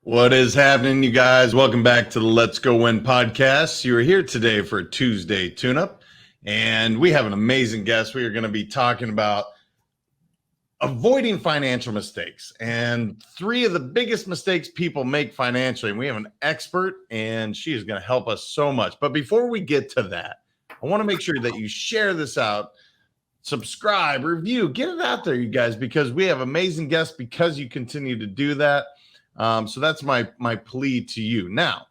What is happening, you guys? Welcome back to the Let's Go Win podcast. You are here today for a Tuesday tune-up, and we have an amazing guest. We are going to be talking about avoiding financial mistakes and three of the biggest mistakes people make financially. And we have an expert, and she is going to help us so much. But before we get to that, I want to make sure that you share this out, subscribe, review, get it out there, you guys, because we have amazing guests because you continue to do that. So that's my plea to you. Now,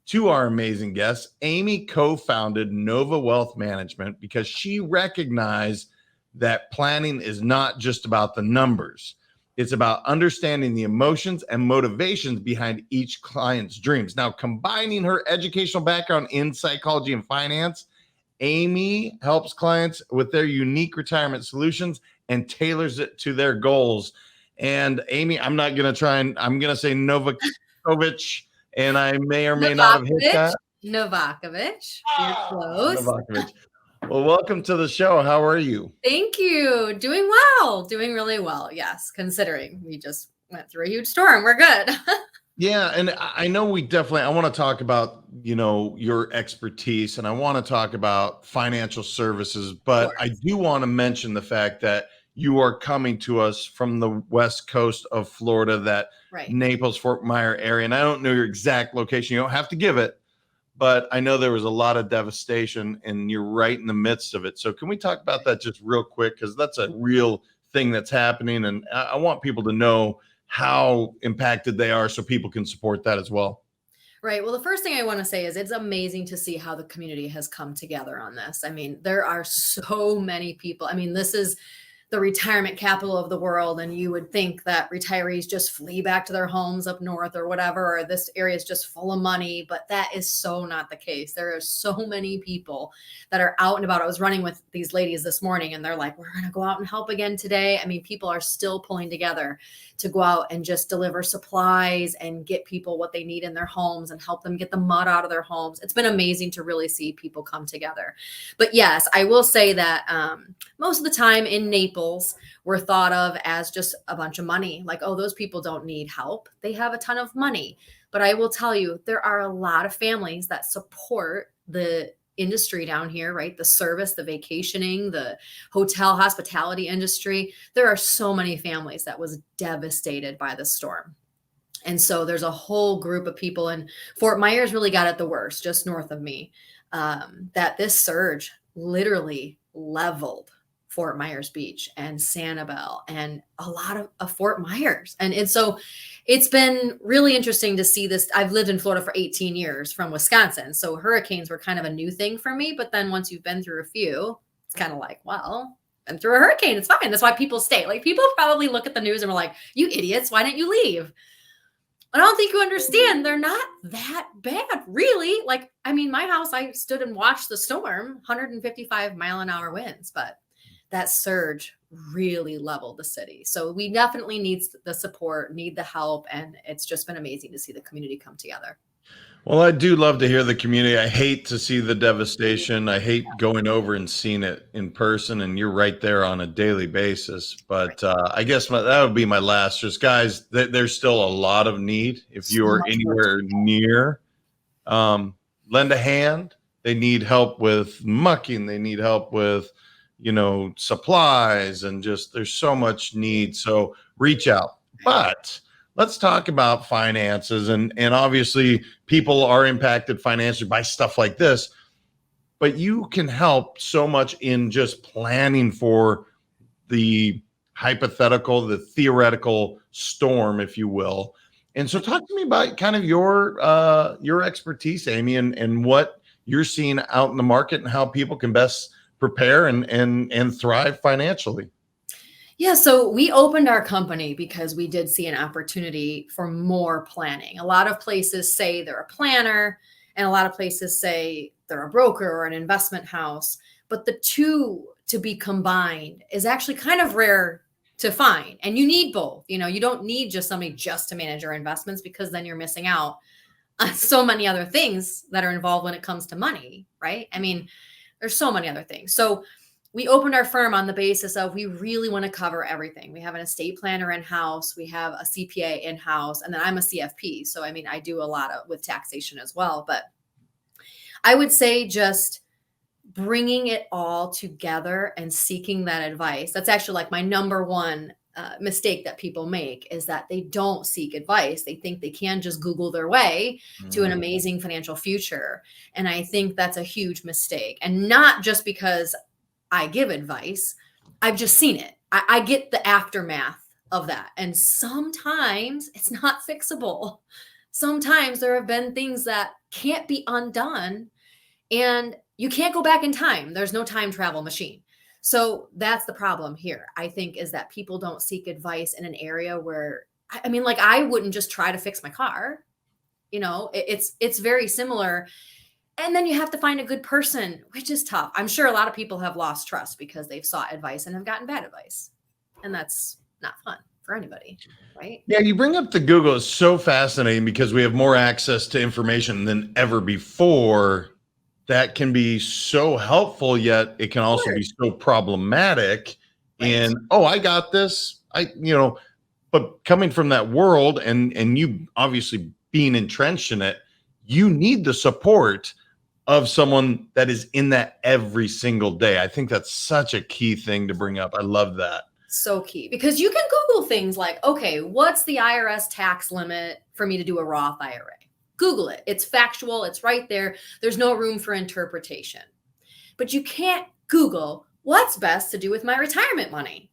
to our amazing guests, Amy co-founded Nova Wealth Management because she recognized that planning is not just about the numbers. It's about understanding the emotions and motivations behind each client's dreams. Now, combining her educational background in psychology and finance, Amy helps clients with their unique retirement solutions and tailors it to their goals. And Amy, I'm not going to try and I'm going to say Novakovich, and I may or may not have hit that. Novakovich. You're close. Novakovich. Well, welcome to the show. How are you? Thank you. Doing well. Doing really well. Yes, considering we just went through a huge storm. We're good. Yeah, and I know I want to talk about, your expertise, and I want to talk about financial services, but I do want to mention the fact that you are coming to us from the west coast of Florida, that Naples, Fort Myers area. And I don't know your exact location. You don't have to give it, but I know there was a lot of devastation and you're right in the midst of it. So can we talk about that just real quick? Because that's a real thing that's happening. And I want people to know how impacted they are so people can support that as well. Right. Well, the first thing I want to say is it's amazing to see how the community has come together on this. I mean, there are so many people. I mean, this is the retirement capital of the world. And you would think that retirees just flee back to their homes up north or whatever, or this area is just full of money, but that is so not the case. There are so many people that are out and about. I was running with these ladies this morning and they're like, we're going to go out and help again today. I mean, people are still pulling together to go out and just deliver supplies and get people what they need in their homes and help them get the mud out of their homes. It's been amazing to really see people come together. But yes, I will say that most of the time in Naples, we're thought of as just a bunch of money. Like, oh, those people don't need help. They have a ton of money. But I will tell you, there are a lot of families that support the industry down here, right? The service, the vacationing, the hotel hospitality industry. There are so many families that was devastated by the storm. And so there's a whole group of people, and Fort Myers really got it the worst, just north of me, that this surge literally leveled Fort Myers Beach and Sanibel and a lot of Fort Myers. And so it's been really interesting to see this. I've lived in Florida for 18 years from Wisconsin. So hurricanes were kind of a new thing for me. But then once you've been through a few, it's kind of like, well, been through a hurricane. It's fine. That's why people stay. Like, people probably look at the news and are like, you idiots, why didn't you leave? I don't think you understand. They're not that bad, really. Like, I mean, my house, I stood and watched the storm, 155-mile-an-hour winds, but that surge really leveled the city. So we definitely need the support, need the help. And it's just been amazing to see the community come together. Well, I do love to hear the community. I hate to see the devastation. I hate going over and seeing it in person, and you're right there on a daily basis. But I guess that would be my last. Just guys, there's still a lot of need. If you are anywhere near, lend a hand. They need help with mucking. They need help with supplies, and just there's so much need. So reach out. But let's talk about finances. And obviously people are impacted financially by stuff like this, but you can help so much in just planning for the hypothetical, the theoretical storm, if you will. And so talk to me about kind of your expertise, Amy, and what you're seeing out in the market and how people can best prepare and thrive financially. Yeah, so we opened our company because we did see an opportunity for more planning. A lot of places say they're a planner, and a lot of places say they're a broker or an investment house. But the two to be combined is actually kind of rare to find. And you need both. You don't need just somebody just to manage your investments, because then you're missing out on so many other things that are involved when it comes to money, right? I mean, there's so many other things. So we opened our firm on the basis of we really want to cover everything. We have an estate planner in-house, we have a CPA in-house, and then I'm a CFP. So, I mean, I do a lot with taxation as well. But I would say just bringing it all together and seeking that advice. That's actually like my number one mistake that people make, is that they don't seek advice. They think they can just Google their way to an amazing financial future. And I think that's a huge mistake. And not just because I give advice, I've just seen it. I get the aftermath of that. And sometimes it's not fixable. Sometimes there have been things that can't be undone, and you can't go back in time. There's no time travel machine. So that's the problem here, I think, is that people don't seek advice in an area where, I mean, like, I wouldn't just try to fix my car. You know, it's very similar. And then you have to find a good person, which is tough. I'm sure a lot of people have lost trust because they've sought advice and have gotten bad advice. And that's not fun for anybody, right? Yeah, you bring up the Google. It's so fascinating because we have more access to information than ever before. That can be so helpful, yet it can also be so problematic. Right. And, oh, I got this. But coming from that world and you obviously being entrenched in it, you need the support of someone that is in that every single day. I think that's such a key thing to bring up. I love that. So key, because you can Google things like, okay, what's the IRS tax limit for me to do a Roth IRA? Google it. It's factual. It's right there. There's no room for interpretation. But you can't Google what's best to do with my retirement money.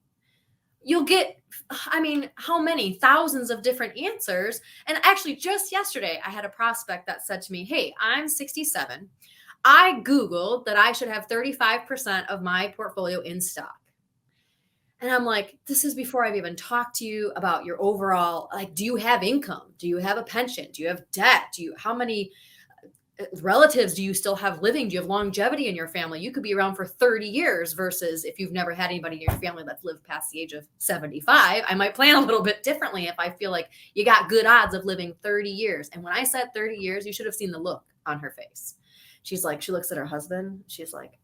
You'll get, I mean, how many thousands of different answers. And actually, just yesterday, I had a prospect that said to me, hey, I'm 67. I Googled that I should have 35% of my portfolio in stock. And I'm like, this is before I've even talked to you about your overall, like, do you have income? Do you have a pension? Do you have debt? How many relatives do you still have living? Do you have longevity in your family? You could be around for 30 years versus if you've never had anybody in your family that's lived past the age of 75, I might plan a little bit differently if I feel like you got good odds of living 30 years. And when I said 30 years, you should have seen the look on her face. She's like, she looks at her husband. She's like,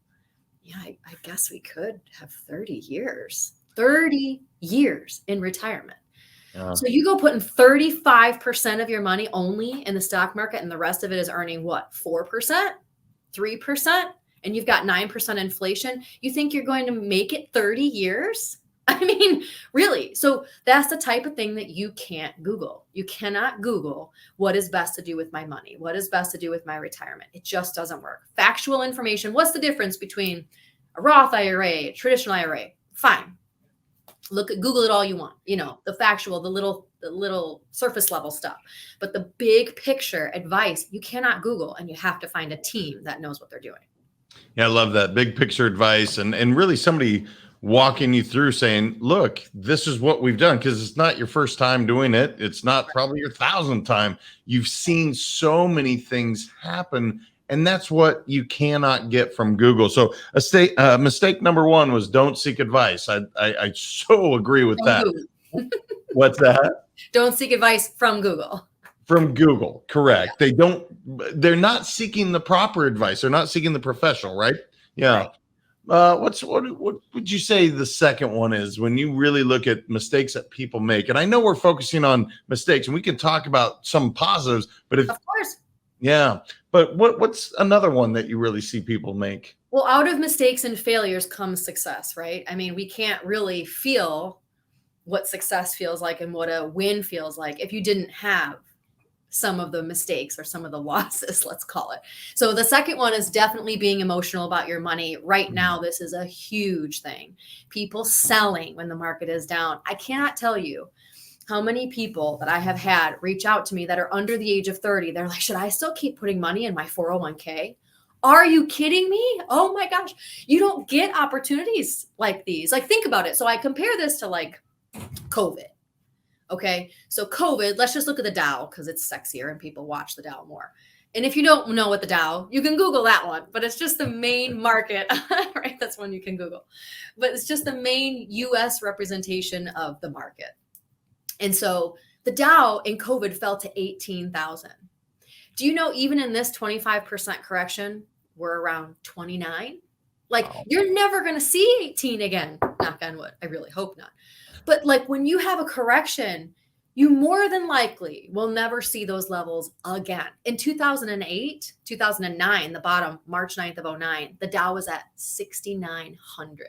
yeah, I guess we could have 30 years. 30 years in retirement. So you go putting 35% of your money only in the stock market, and the rest of it is earning what? 4%, 3%, and you've got 9% inflation. You think you're going to make it 30 years? I mean, really? So that's the type of thing that you can't Google. You cannot Google what is best to do with my money, what is best to do with my retirement. It just doesn't work. Factual information. What's the difference between a Roth IRA, a traditional IRA? Fine. Google it all you want, the factual, the little surface level stuff, but the big picture advice, you cannot Google, and you have to find a team that knows what they're doing. Yeah, I love that big picture advice and really somebody walking you through saying, look, this is what we've done, because it's not your first time doing it. It's not probably your 1,000th time. You've seen so many things happen. And that's what you cannot get from Google. So mistake number one was don't seek advice. I so agree with that. What's that? Don't seek advice from Google. From Google, correct. Yeah. They're not seeking the proper advice. They're not seeking the professional, right? Yeah. Right. What would you say the second one is when you really look at mistakes that people make? And I know we're focusing on mistakes, and we can talk about some positives, but of course. Yeah. But what's another one that you really see people make? Well, out of mistakes and failures comes success, right? I mean, we can't really feel what success feels like and what a win feels like if you didn't have some of the mistakes or some of the losses, let's call it. So the second one is definitely being emotional about your money. Right now, this is a huge thing. People selling when the market is down. I cannot tell you how many people that I have had reach out to me that are under the age of 30. They're like, should I still keep putting money in my 401k? Are you kidding me? Oh my gosh. You don't get opportunities like these. Like, think about it. So I compare this to like COVID. Okay. So COVID, let's just look at the Dow because it's sexier and people watch the Dow more. And if you don't know what the Dow, you can Google that one, but it's just the main market, right? That's one you can Google, but it's just the main US representation of the market. And so the Dow in COVID fell to 18,000. Do you know, even in this 25% correction, we're around 29? Like, Wow. you're never going to see 18 again. Knock on wood. I really hope not. But like when you have a correction, you more than likely will never see those levels again. In 2008, 2009, the bottom, March 9th of 09, the Dow was at 6,900.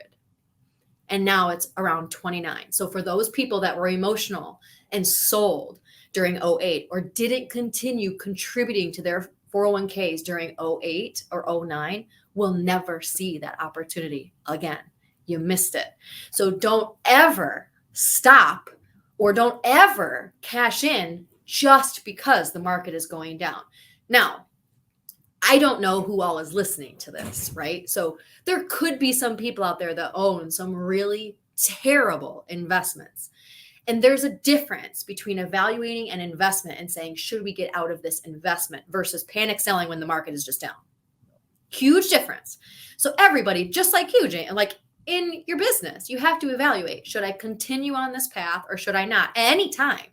And now it's around 29. So for those people that were emotional and sold during 08 or didn't continue contributing to their 401ks during 08 or 09, will never see that opportunity again. You missed it. So don't ever stop or don't ever cash in just because the market is going down. Now, I don't know who all is listening to this, right? So there could be some people out there that own some really terrible investments. And there's a difference between evaluating an investment and saying, should we get out of this investment versus panic selling when the market is just down? Huge difference. So everybody, just like you, Jane, like in your business, you have to evaluate, should I continue on this path or should I not? At any time.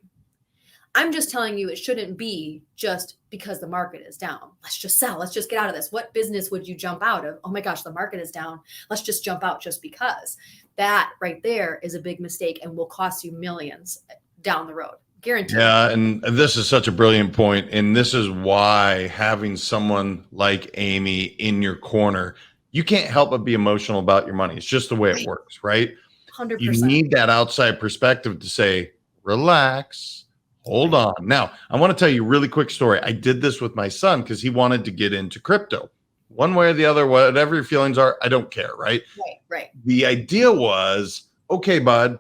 I'm just telling you, it shouldn't be just because the market is down. Let's just sell. Let's just get out of this. What business would you jump out of? Oh my gosh, the market is down. Let's just jump out just because. That right there is a big mistake and will cost you millions down the road. Guaranteed. Yeah, and this is such a brilliant point, and this is why having someone like Amy in your corner, you can't help but be emotional about your money. It's just the way it works, right? 100%. You need that outside perspective to say, relax, hold on. Now, I want to tell you a really quick story. I did this with my son because he wanted to get into crypto. One way or the other, whatever your feelings are, I don't care, right? Right. The idea was, okay, bud,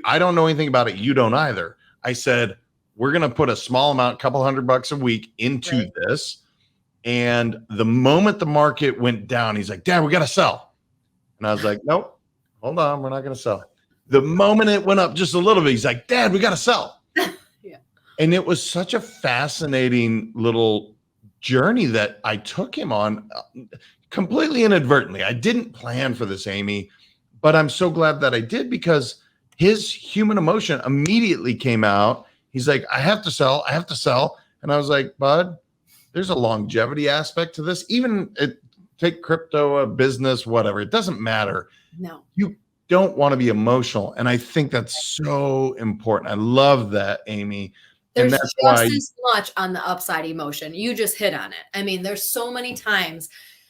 I don't know anything about it. You don't either. I said, we're going to put a small amount, couple $100 a week into this. And the moment the market went down, he's like, Dad, we got to sell. And I was like, nope, hold on. We're not going to sell. The moment it went up just a little bit, he's like, Dad, we got to sell. Yeah. And it was such a fascinating little journey that I took him on completely inadvertently. I didn't plan for this, Amy, but I'm so glad that I did because his human emotion immediately came out. He's like, I have to sell. I have to sell. And I was like, bud, there's a longevity aspect to this. Even take crypto, a business, whatever. It doesn't matter. No. You don't want to be emotional. And I think that's so important. I love that, Amy. There's and that's just why as much on the upside emotion. You just hit on it. I mean, there's so many times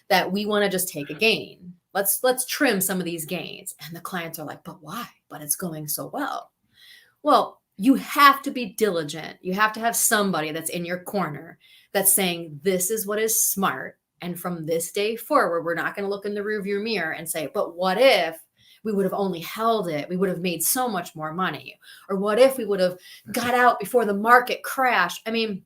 that we want to just take a gain. Let's trim some of these gains. And the clients are like, but why? But it's going so well. Well, you have to be diligent. You have to have somebody that's in your corner that's saying, this is what is smart. And from this day forward, we're not going to look in the rearview mirror and say, but what if we would have only held it? We would have made so much more money. Or what if we would have got out before the market crashed? I mean,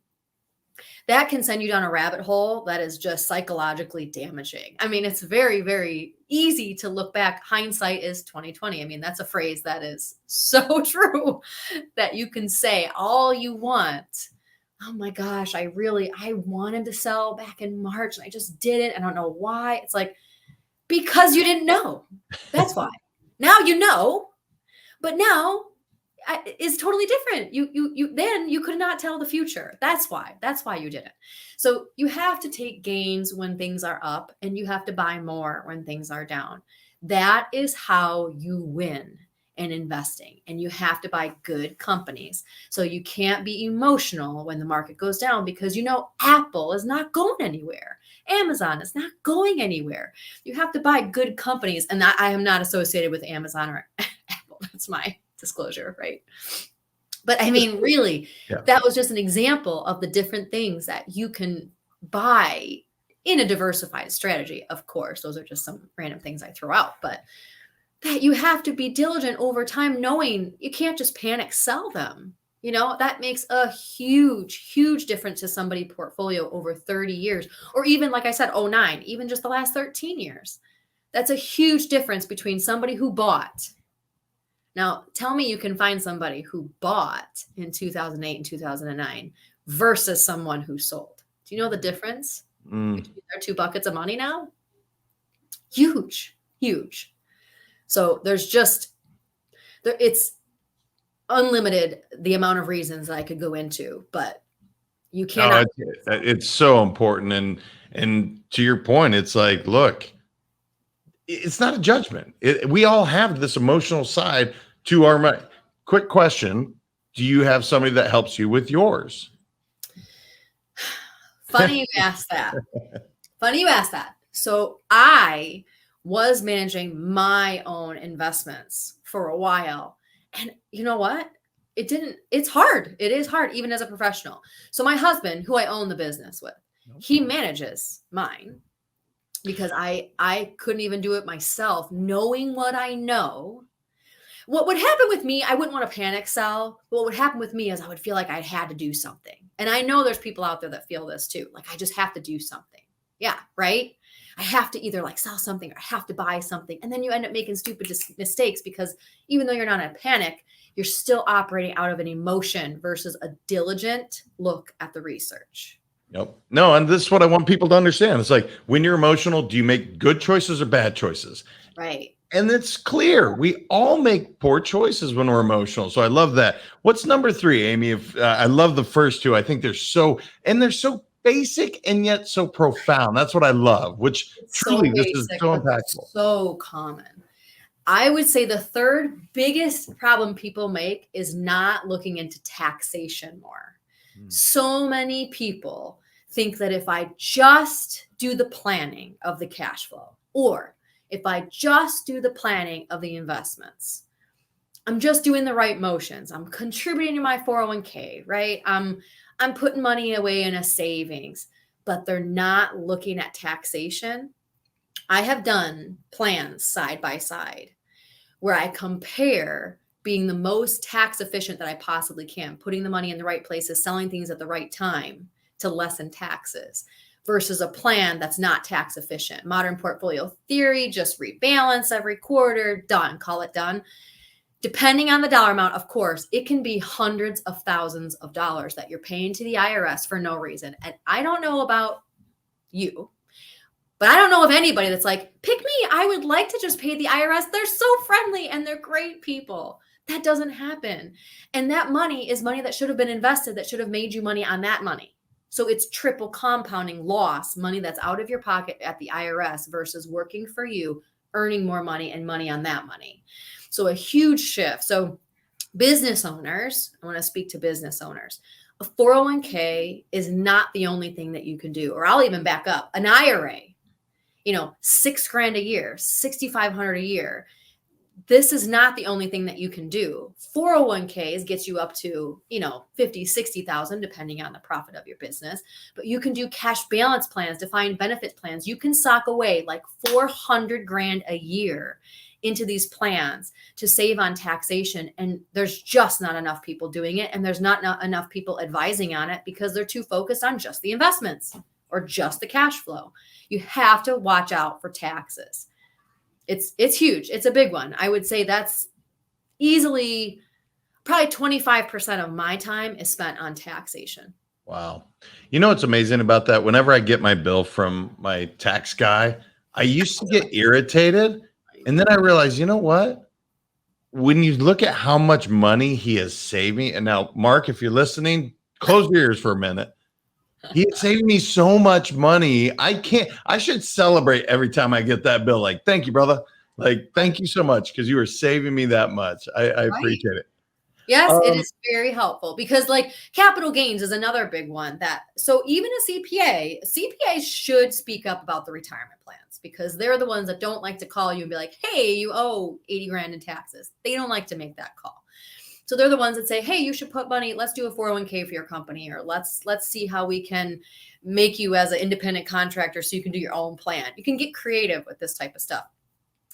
that can send you down a rabbit hole that is just psychologically damaging. I mean, it's very, very easy to look back. Hindsight is 2020. I mean, that's a phrase that is so true that you can say all you want. Oh my gosh, I wanted to sell back in March and I just didn't. I don't know why. It's like, because you didn't know. That's why. Now you know, but now is totally different. You could not tell the future. That's why you did it. So you have to take gains when things are up and you have to buy more when things are down. That is how you win in investing. And you have to buy good companies. So you can't be emotional when the market goes down because Apple is not going anywhere. Amazon is not going anywhere. You have to buy good companies. And I am not associated with Amazon or Apple. That's my disclosure, right? But I mean, really, That was just an example of the different things that you can buy in a diversified strategy. Of course, those are just some random things I throw out, but that you have to be diligent over time, knowing you can't just panic sell them. That makes a huge, huge difference to somebody's portfolio over 30 years, or even, like I said, 09, even just the last 13 years. That's a huge difference between somebody who bought. Now, tell me you can find somebody who bought in 2008 and 2009 versus someone who sold. Do you know the difference between their two buckets of money now? Huge, huge. So it's unlimited the amount of reasons that I could go into, but you cannot. It's so important. And to your point, it's like, look, it's not a judgment. We all have this emotional side to our money. Quick question. Do you have somebody that helps you with yours? Funny you asked that. Funny you asked that. So I was managing my own investments for a while. And you know what? It's hard. It is hard, even as a professional. So my husband, who I own the business with, he manages mine because I couldn't even do it myself, knowing what I know. What would happen with me, I wouldn't want to panic sell. What would happen with me is I would feel like I had to do something. And I know there's people out there that feel this too. Like I just have to do something. Yeah, right? I have to either like sell something or I have to buy something. And then you end up making stupid mistakes because even though you're not in a panic, you're still operating out of an emotion versus a diligent look at the research. Nope. No, and this is what I want people to understand. It's like when you're emotional, do you make good choices or bad choices? Right. And it's clear we all make poor choices when we're emotional. So I love that. What's number 3, Amy? If I love the first 2, I think they're so basic and yet so profound. That's what I love. Which It's so truly, this is basic, so but they're impactful. so common. I would say the third biggest problem people make is not looking into taxation more. So many people think that if I just do the planning of the cash flow, or if I just do the planning of the investments, I'm just doing the right motions. I'm contributing to my 401k, right? I'm putting money away in a savings, but they're not looking at taxation. I have done plans side by side where I compare being the most tax efficient that I possibly can, putting the money in the right places, selling things at the right time to lessen taxes versus a plan that's not tax efficient. Modern portfolio theory, just rebalance every quarter, done, call it done. Depending on the dollar amount, of course, it can be hundreds of thousands of dollars that you're paying to the IRS for no reason. And I don't know about you, but I don't know of anybody that's like, pick me. I would like to just pay the IRS. They're so friendly and they're great people. That doesn't happen. And that money is money that should have been invested, that should have made you money on that money. So it's triple compounding loss, money that's out of your pocket at the IRS versus working for you, earning more money and money on that money. So a huge shift. So business owners, I want to speak to business owners. A 401k is not the only thing that you can do, or I'll even back up. An IRA, $6,000 a year, 6,500 a year. This is not the only thing that you can do. 401ks gets you up to, 50, 60,000, depending on the profit of your business. But you can do cash balance plans, defined benefit plans. You can sock away like 400 grand a year into these plans to save on taxation. And there's just not enough people doing it. And there's not enough people advising on it because they're too focused on just the investments or just the cash flow. You have to watch out for taxes. It's huge. It's a big one. I would say that's easily probably 25% of my time is spent on taxation. Wow. You know what's amazing about that? Whenever I get my bill from my tax guy, I used to get irritated. And then I realized, you know what? When you look at how much money he is saving, and now, Mark, if you're listening, close your ears for a minute. He saved me so much money. I should celebrate every time I get that bill. Like, thank you, brother. Like, thank you so much because you are saving me that much. I appreciate it. Yes, it is very helpful because like capital gains is another big one so even a CPA should speak up about the retirement plans because they're the ones that don't like to call you and be like, hey, you owe 80 grand in taxes. They don't like to make that call. So they're the ones that say, hey, you should put money, let's do a 401k for your company, or let's see how we can make you as an independent contractor so you can do your own plan. You can get creative with this type of stuff.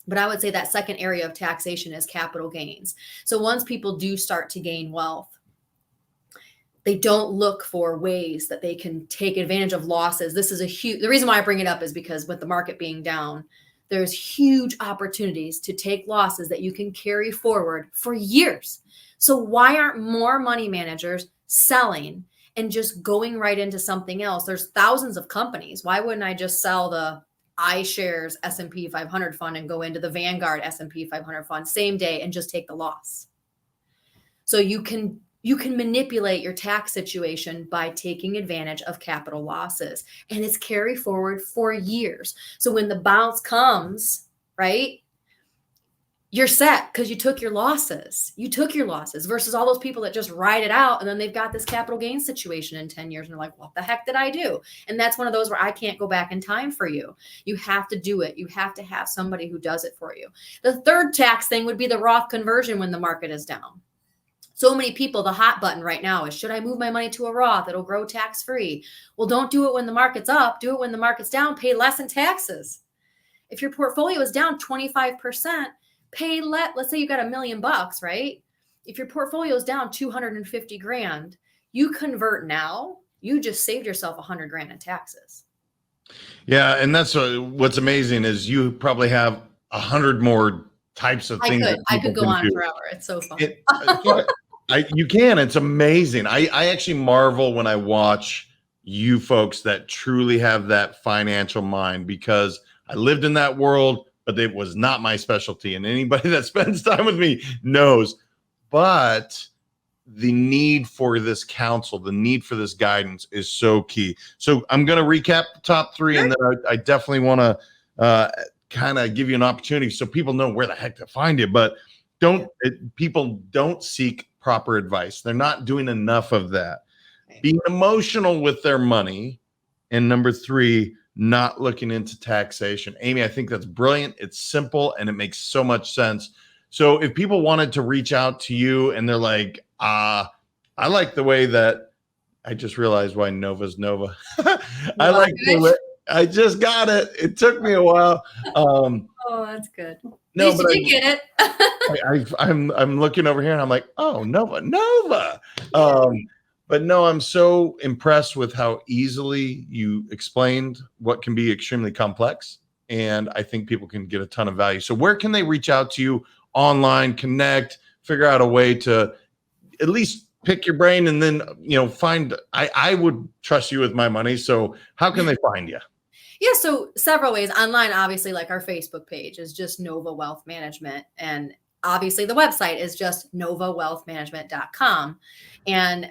But I would say that second area of taxation is capital gains. So once people do start to gain wealth, they don't look for ways that they can take advantage of losses. This is the reason why I bring it up is because with the market being down, there's huge opportunities to take losses that you can carry forward for years. So why aren't more money managers selling and just going right into something else? There's thousands of companies. Why wouldn't I just sell the iShares S&P 500 fund and go into the Vanguard S&P 500 fund same day and just take the loss? So you can manipulate your tax situation by taking advantage of capital losses, and it's carry forward for years. So when the bounce comes, right? You're set because you took your losses. You took your losses versus all those people that just ride it out and then they've got this capital gain situation in 10 years and they're like, what the heck did I do? And that's one of those where I can't go back in time for you. You have to do it. You have to have somebody who does it for you. The third tax thing would be the Roth conversion when the market is down. So many people, the hot button right now is, should I move my money to a Roth? It'll grow tax free. Well, don't do it when the market's up. Do it when the market's down. Pay less in taxes. If your portfolio is down 25%, pay let's say you got $1 million, right? If your portfolio is down 250 grand, you convert now, you just saved yourself 100 grand in taxes. Yeah. And that's what's amazing is you probably have 100 more types of things. I could go on forever. It's so fun. You can. It's amazing. I actually marvel when I watch you folks that truly have that financial mind, because I lived in that world, but it was not my specialty. And anybody that spends time with me knows. But the need for this counsel, the need for this guidance is so key. So I'm going to recap the top three, and then I definitely want to kind of give you an opportunity so people know where the heck to find you. But people don't seek proper advice. They're not doing enough of that. Being emotional with their money. And number three, not looking into taxation. Amy, I think that's brilliant. It's simple and it makes so much sense. So if people wanted to reach out to you and they're like, I like the way that I just realized why Nova's Nova. I like the way I just got it. It took me a while. Oh, that's good. No, but you get it. I'm looking over here and I'm like, oh, Nova. But no, I'm so impressed with how easily you explained what can be extremely complex. And I think people can get a ton of value. So where can they reach out to you online, connect, figure out a way to at least pick your brain and then, find, I would trust you with my money. So how can they find you? Yeah, so several ways. Online, obviously, like our Facebook page is just Nova Wealth Management. And obviously the website is just novawealthmanagement.com. And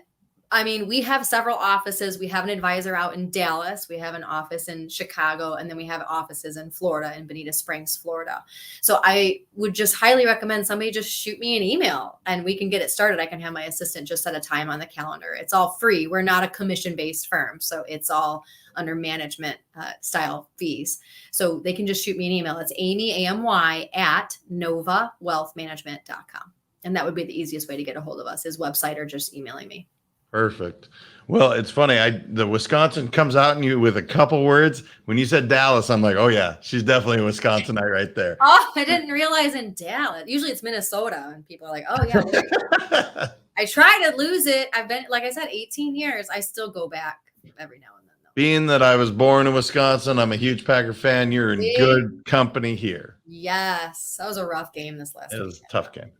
I mean, we have several offices. We have an advisor out in Dallas. We have an office in Chicago, and then we have offices in Florida, in Bonita Springs, Florida. So I would just highly recommend somebody just shoot me an email and we can get it started. I can have my assistant just set a time on the calendar. It's all free. We're not a commission-based firm, so it's all under management style fees. So they can just shoot me an email. It's Amy, AMY, at novawealthmanagement.com. And that would be the easiest way to get a hold of us, is website or just emailing me. Perfect. Well, it's funny. The Wisconsin comes out in you with a couple words. When you said Dallas, I'm like, oh yeah, she's definitely a Wisconsinite right there. Oh, I didn't realize in Dallas. Usually it's Minnesota, and people are like, oh yeah. I try to lose it. I've been, like I said, 18 years. I still go back every now and then. Being that I was born in Wisconsin, I'm a huge Packer fan. You're in good company here. Yes. That was a rough game this last week. It was a tough game.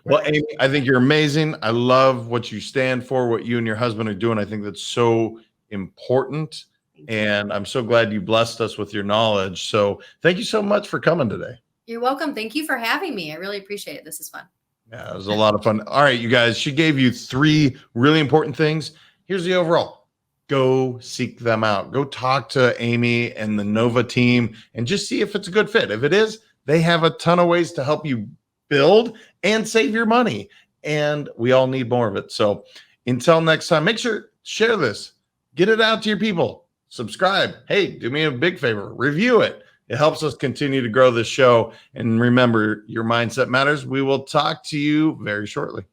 Well, Amy, I think you're amazing. I love what you stand for, what you and your husband are doing. I think that's so important. And I'm so glad you blessed us with your knowledge. So thank you so much for coming today. You're welcome. Thank you for having me. I really appreciate it. This is fun. Yeah, it was a lot of fun. All right, you guys, she gave you 3 really important things. Here's the overall. Go seek them out. Go talk to Amy and the Nova team and just see if it's a good fit. If it is, they have a ton of ways to help you build and save your money. And we all need more of it. So until next time, make sure, share this, get it out to your people, subscribe. Hey, do me a big favor, review it. It helps us continue to grow this show. And remember, your mindset matters. We will talk to you very shortly.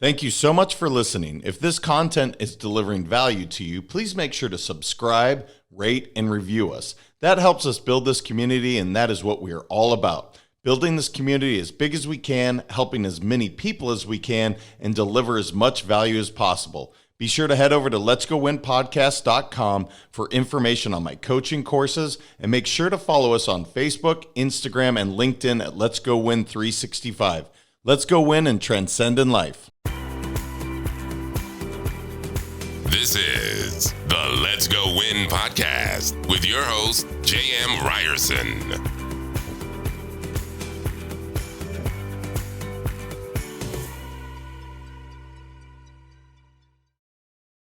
Thank you so much for listening. If this content is delivering value to you, please make sure to subscribe, rate, and review us. That helps us build this community, and that is what we are all about. Building this community as big as we can, helping as many people as we can, and deliver as much value as possible. Be sure to head over to letsgowinpodcast.com for information on my coaching courses, and make sure to follow us on Facebook, Instagram, and LinkedIn at Let's Go Win 365. Let's go win and transcend in life. This is the Let's Go Win podcast with your host, J.M. Ryerson.